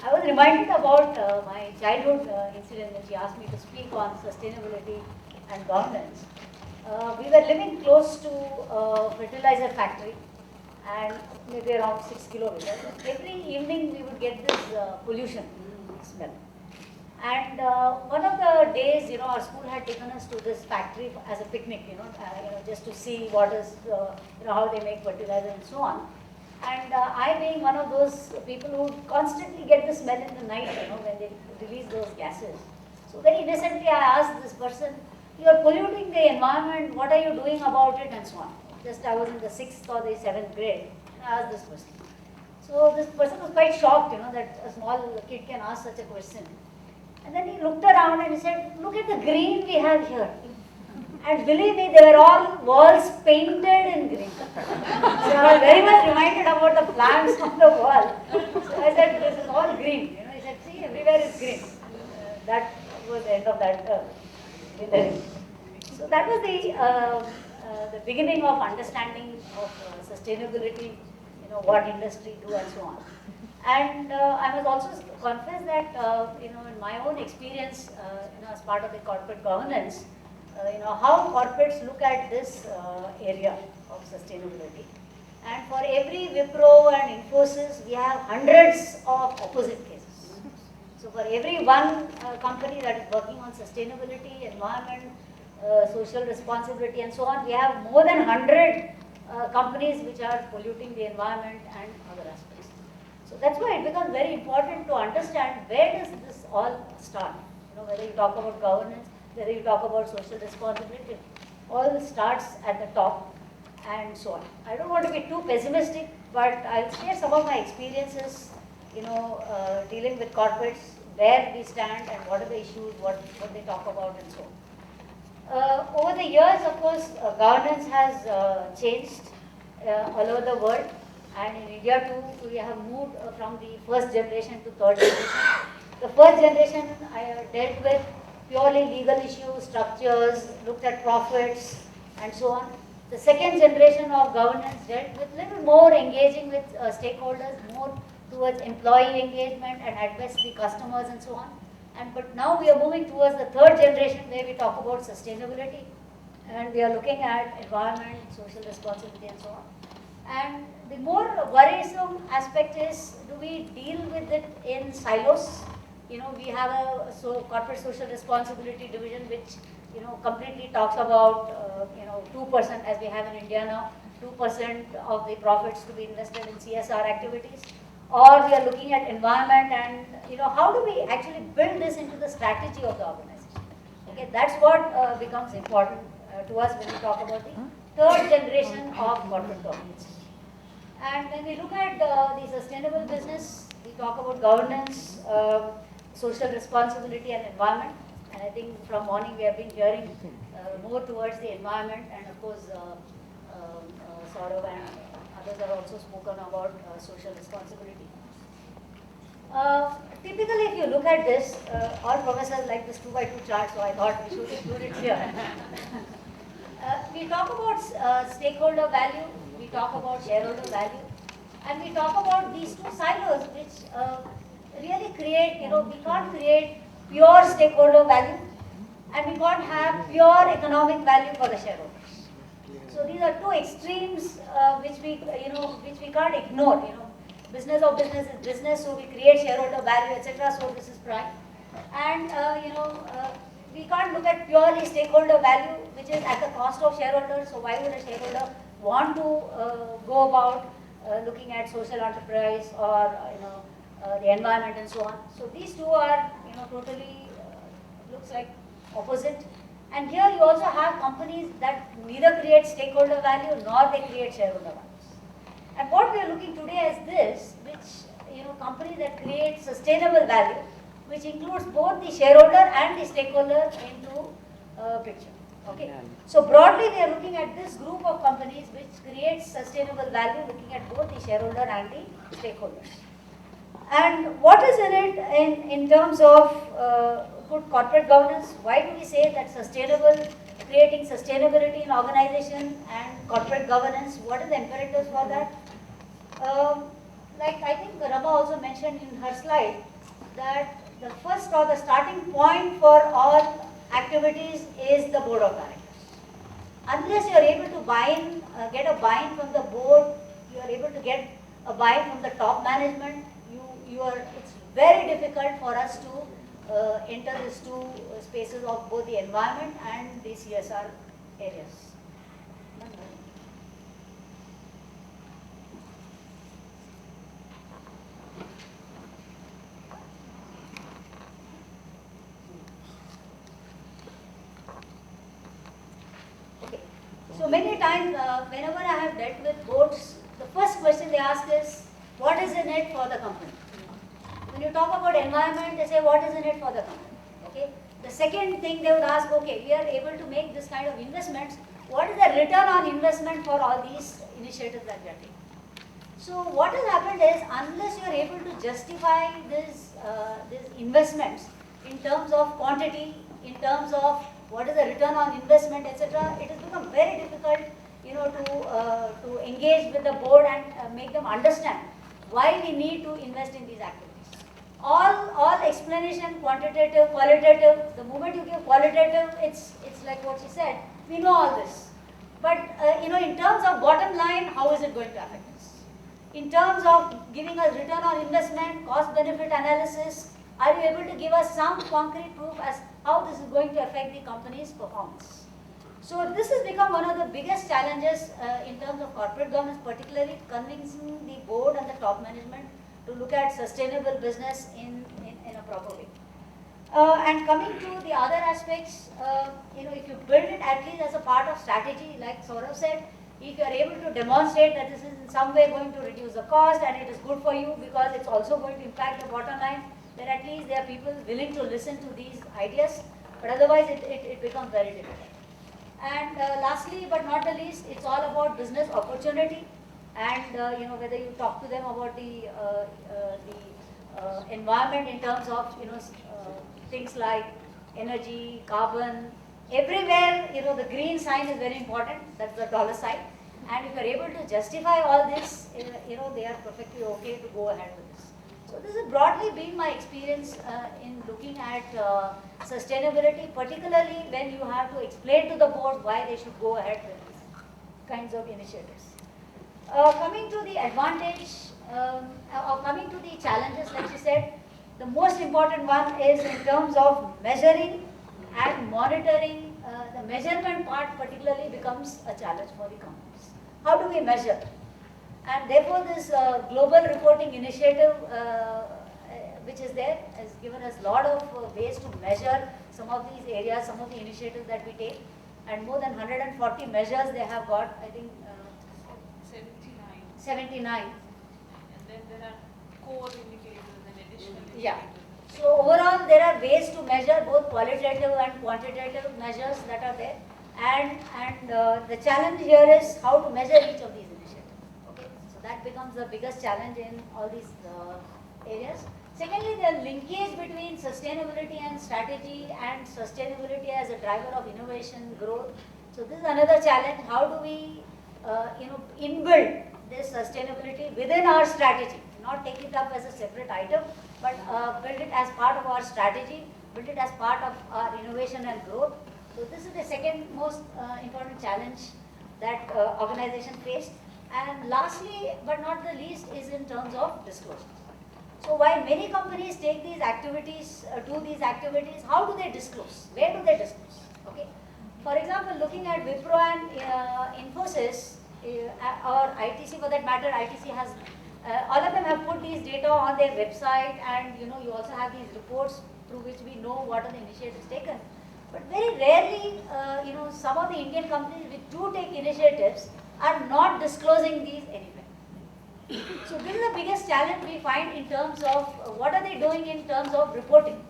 I was reminded about my childhood incident when she asked me to speak on sustainability and governance. We were living close to a fertilizer factory and maybe around 6 kilometers. Every evening we would get this pollution smell. And one of the days, our school had taken us to this factory as a picnic, just to see what is, how they make fertilizer and so on. And I being one of those people who constantly get the smell in the night, when they release those gases. So very innocently I asked this person, you are polluting the environment, what are you doing about it and so on. Just I was in the 6th or the 7th grade, and I asked this person. So this person was quite shocked, that a small kid can ask such a question. And then he looked around and he said, look at the green we have here. And believe me, they were all walls painted in green. So I was very much reminded about the plants on the wall. So I said, this is all green. He said, see, everywhere is green. That was the end of that greenery. So that was the beginning of understanding of sustainability, what industry do and so on. And I must also confess that, in my own experience, as part of the corporate governance, how corporates look at this area of sustainability. And for every Wipro and Infosys, we have hundreds of opposite cases. So for every one company that is working on sustainability, environment, social responsibility and so on, we have more than 100 companies which are polluting the environment and other aspects. So that's why it becomes very important to understand where does this all start. Whether you talk about governance, whether you talk about social responsibility, all starts at the top and so on. I don't want to be too pessimistic, but I'll share some of my experiences, dealing with corporates, where we stand and what are the issues, what they talk about and so on. Over the years, of course, governance has changed all over the world. And in India too, we have moved from the first generation to third generation. The first generation I dealt with purely legal issues, structures, looked at profits and so on. The second generation of governance dealt with little more engaging with stakeholders, more towards employee engagement and address the customers and so on. But now we are moving towards the third generation where we talk about sustainability and we are looking at environment, social responsibility and so on. And the more worrisome aspect is, do we deal with it in silos? We have a corporate social responsibility division which, completely talks about, 2% as we have in India now, 2% of the profits to be invested in CSR activities. Or we are looking at environment and, how do we actually build this into the strategy of the organization? Okay, that's what becomes important to us when we talk about the third generation of corporate governance. And when we look at the sustainable business, we talk about governance, social responsibility and environment. And I think from morning we have been hearing more towards the environment, and of course Saurav and others have also spoken about social responsibility. Typically if you look at this, all professors like this 2x2 chart, so I thought we should include it here. We talk about stakeholder value, we talk about shareholder value, and we talk about these two silos which really create, we can't create pure stakeholder value and we can't have pure economic value for the shareholders. So these are two extremes which we can't ignore. Business of business is business, so we create shareholder value, etc. So this is prime. And we can't look at purely stakeholder value, which is at the cost of shareholders. So why would a shareholder want to go about looking at social enterprise or the environment and so on? So these two are totally looks like opposite. And here you also have companies that neither create stakeholder value nor they create shareholder values. And what we are looking today is this, which companies that create sustainable value, which includes both the shareholder and the stakeholder into picture. Okay. So broadly, we are looking at this group of companies which creates sustainable value, looking at both the shareholder and the stakeholders. And what is in it in terms of good corporate governance? Why do we say that creating sustainability in organization and corporate governance, what are the imperatives for that? like I think Rama also mentioned in her slide, that the first or the starting point for all activities is the board of directors. Unless you are able to get a buy-in from the board, you are able to get a buy-in from the top management, it's very difficult for us to enter these two spaces of both the environment and the CSR areas. Okay. So many times, whenever I have dealt with boards, the first question they ask is, what is in it for the company? When you talk about environment, they say, what is in it for the company? Okay. The second thing they would ask, okay, we are able to make this kind of investments. What is the return on investment for all these initiatives that we are taking? So what has happened is, unless you are able to justify these investments in terms of quantity, in terms of what is the return on investment, etc., it has become very difficult, to engage with the board and make them understand why we need to invest in these activities. All explanation, quantitative, qualitative. The moment you give qualitative, it's like what she said. We know all this, but in terms of bottom line, how is it going to affect us? In terms of giving us return on investment, cost benefit analysis, are you able to give us some concrete proof as how this is going to affect the company's performance? So this has become one of the biggest challenges in terms of corporate governance, particularly convincing the board and the top management to look at sustainable business in a proper way. And coming to the other aspects, if you build it at least as a part of strategy, like Saurav said, if you are able to demonstrate that this is in some way going to reduce the cost and it is good for you because it's also going to impact the bottom line, then at least there are people willing to listen to these ideas, but otherwise it becomes very difficult. And lastly, but not the least, it's all about business opportunity. And whether you talk to them about the environment in terms of things like energy, carbon, everywhere the green sign is very important. That's the dollar sign. And if you're able to justify all this, they are perfectly okay to go ahead with this. So this has broadly been my experience in looking at sustainability, particularly when you have to explain to the board why they should go ahead with these kinds of initiatives. Coming to the advantage, or coming to the challenges, like you said, the most important one is in terms of measuring and monitoring. The measurement part particularly becomes a challenge for the companies. How do we measure? And therefore this global reporting initiative which is there has given us a lot of ways to measure some of these areas, some of the initiatives that we take, and more than 140 measures they have got, I think 79. And then there are core indicators and additional indicators. Yeah. So overall there are ways to measure both qualitative and quantitative measures that are there, and the challenge here is how to measure each of these initiatives. Okay, so that becomes the biggest challenge in all these areas. Secondly, the linkage between sustainability and strategy, and sustainability as a driver of innovation, growth. So this is another challenge. How do we inbuild this sustainability within our strategy? Not take it up as a separate item, but build it as part of our strategy, build it as part of our innovation and growth. So this is the second most important challenge that organization faced. And lastly, but not the least, is in terms of disclosure. So while many companies take these activities, do these activities, how do they disclose? Where do they disclose? Okay. For example, looking at Wipro and Infosys, or ITC for that matter, ITC has, all of them have put these data on their website, and you also have these reports through which we know what are the initiatives taken. But very rarely, some of the Indian companies which do take initiatives are not disclosing these anywhere. So this is the biggest challenge we find in terms of what are they doing in terms of reporting.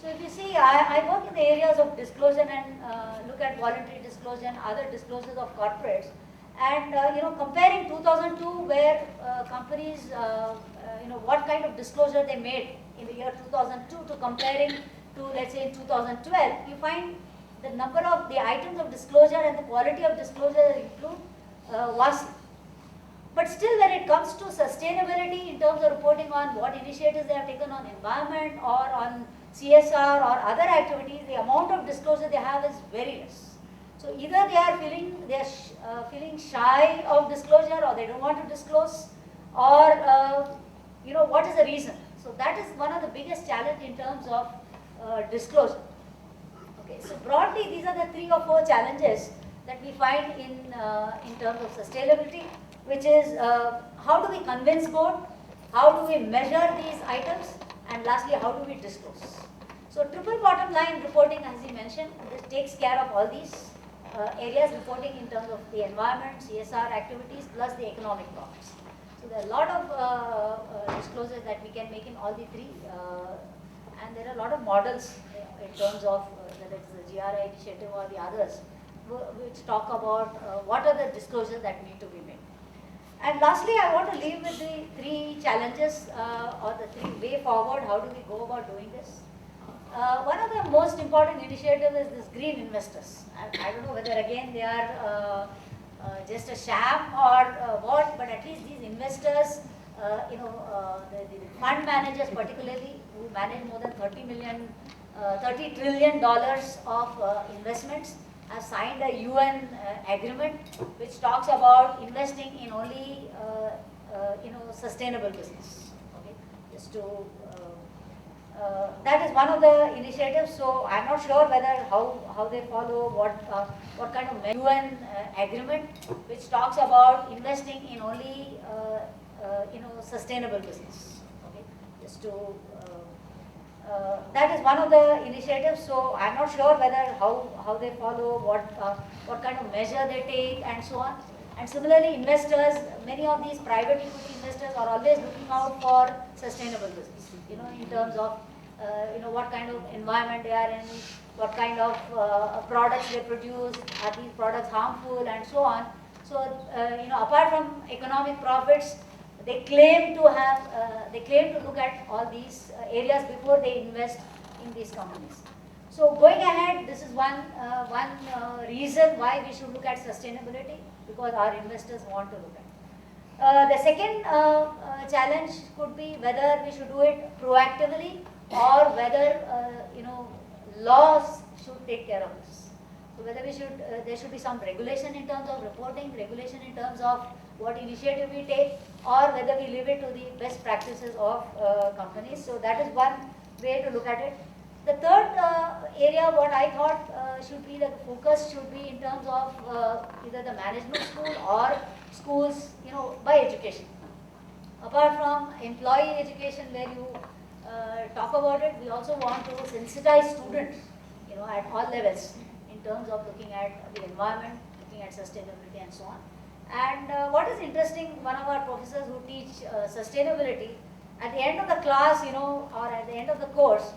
So if you see, I work in the areas of disclosure and look at voluntary disclosure and other disclosures of corporates. And comparing 2002, where companies, what kind of disclosure they made in the year 2002 to comparing to, let's say, in 2012, you find the number of the items of disclosure and the quality of disclosure improve vastly. But still, when it comes to sustainability in terms of reporting on what initiatives they have taken on environment or on CSR or other activities, the amount of disclosure they have is very less. So either they are feeling shy of disclosure, or they don't want to disclose, or what is the reason? So that is one of the biggest challenge in terms of disclosure. Okay, so broadly these are the 3 or 4 challenges that we find in terms of sustainability, which is how do we convince board, how do we measure these items, and lastly how do we disclose. So triple bottom line reporting, as he mentioned, this takes care of all these areas, reporting in terms of the environment, CSR activities, plus the economic profits. So there are a lot of disclosures that we can make in all the 3, and there are a lot of models in terms of whether it's the GRI initiative or the others, which talk about what are the disclosures that need to be made. And lastly, I want to leave with the 3 challenges or the 3 way forward. How do we go about doing this? One of the most important initiatives is this green investors. I don't know whether again they are just a sham or what, but at least these investors, the fund managers particularly, who manage more than $30 trillion of investments, have signed a UN agreement which talks about investing in only sustainable business. Okay, just to that is one of the initiatives. So I'm not sure whether how they follow what kind of UN agreement which talks about investing in only sustainable business. Okay, just to that is one of the initiatives. So I'm not sure whether how they follow, what kind of measure they take, and so on. And similarly, investors, many of these private equity investors are always looking out for sustainable business. In terms of what kind of environment they are in, what kind of products they produce, are these products harmful, and so on. So apart from economic profits, they claim to look at all these areas before they invest in these companies. So going ahead, this is one reason why we should look at sustainability, because our investors want to look at. The second challenge could be whether we should do it proactively or whether laws should take care of this. So whether there should be some regulation in terms of reporting, regulation in terms of what initiative we take, or whether we leave it to the best practices of companies. So that is one way to look at it. The third area, what I thought should be the focus should be in terms of either the management school or schools, by education. Apart from employee education, where you talk about it, we also want to sensitize students, at all levels in terms of looking at the environment, looking at sustainability, and so on. And what is interesting, one of our professors who teach sustainability, at the end of the class, or at the end of the course,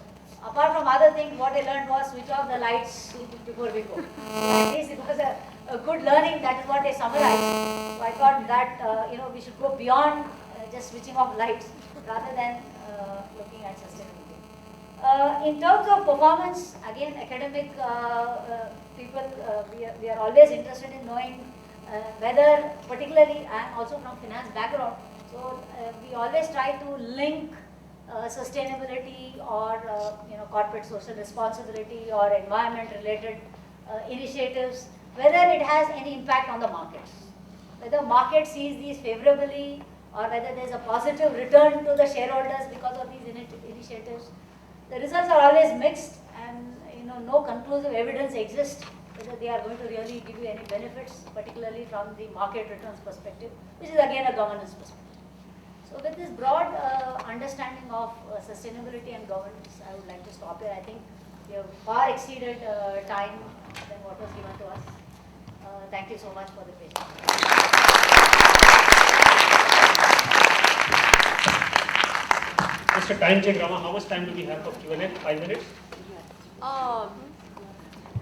apart from other things, what they learned was switch off the lights before we go. So at least it was a good learning. That is what they summarized. So I thought that we should go beyond just switching off lights rather than looking at sustainability. In terms of performance, again, academic people, we are always interested in knowing whether, particularly, and also from finance background, so we always try to link sustainability or corporate social responsibility or environment related initiatives, whether it has any impact on the markets, whether market sees these favorably, or whether there is a positive return to the shareholders because of these initiatives. The results are always mixed, and no conclusive evidence exists whether they are going to really give you any benefits, particularly from the market returns perspective, which is again a governance perspective. So with this broad understanding of sustainability and governance, I would like to stop here. I think we have far exceeded time than what was given to us. Thank you so much for the patience. Mr. Time check, Rama, how much time do we have for Q&A? 5 minutes?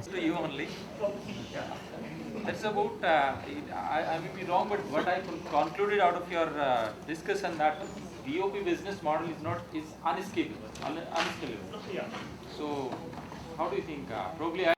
To you only. Yeah. That's about, I may be wrong, but what I concluded out of your discussion, that BOP business model is unescapable. Yeah. So, how do you think? Probably